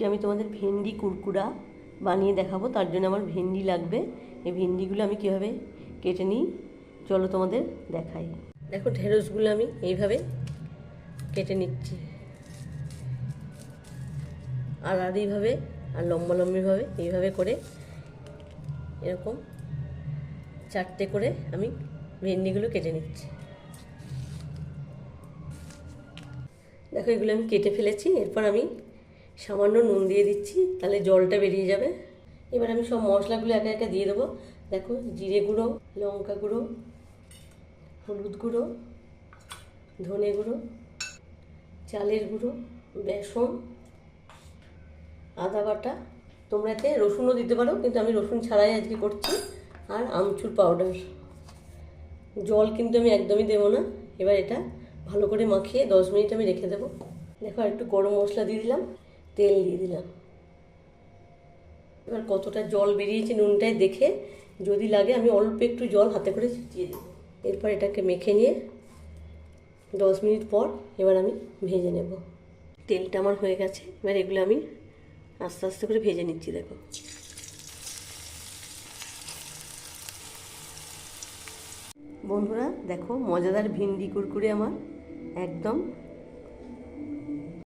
আমি তোমাদের ভেন্ডি কুরকুরা বানিয়ে দেখাবো। তার জন্য আমার ভেন্ডি লাগবে। এই ভেন্ডিগুলো আমি কীভাবে কেটে নিই চলো তোমাদের দেখাই। দেখো ঢেঁড়সগুলো আমি এইভাবে কেটে নিচ্ছি, আর এইভাবে আর লম্বা লম্বিভাবে এইভাবে করে এরকম চারটে করে আমি ভেন্ডিগুলো কেটে নিচ্ছি। দেখো এগুলো আমি কেটে ফেলেছি। এরপর আমি সামান্য নুন দিয়ে দিচ্ছি, তাহলে জলটা বেরিয়ে যাবে। এবার আমি সব মশলাগুলো একে একে দিয়ে দেবো। দেখো জিরে গুঁড়ো, লঙ্কা গুঁড়ো, হলুদ গুঁড়ো, ধনে গুঁড়ো, চালের গুঁড়ো, বেসন, আদা বাটা, তোমরা এতে রসুনও দিতে পারো, কিন্তু আমি রসুন ছাড়াই আজকে করছি, আর আমচুর পাউডার। জল কিন্তু আমি একদমই দেবো না। এবার এটা ভালো করে মাখিয়ে 10 মিনিট আমি রেখে দেবো। দেখো আর একটু গরম মশলা দিয়ে দিলাম, তেল দিয়ে দিলাম। এবার কতটা জল বেরিয়েছে নুনটায় দেখে যদি লাগে আমি অল্প একটু জল হাতে করে ছিটিয়ে দেবো। এরপর এটাকে মেখে নিয়ে 10 মিনিট পর এবার আমি ভেজে নেব। তেলটা আমার হয়ে গেছে, এবার এগুলো আমি আস্তে আস্তে করে ভেজে নিচ্ছি। দেখো বন্ধুরা, দেখো মজাদার ভিন্ডি কুরকুরে আমার একদম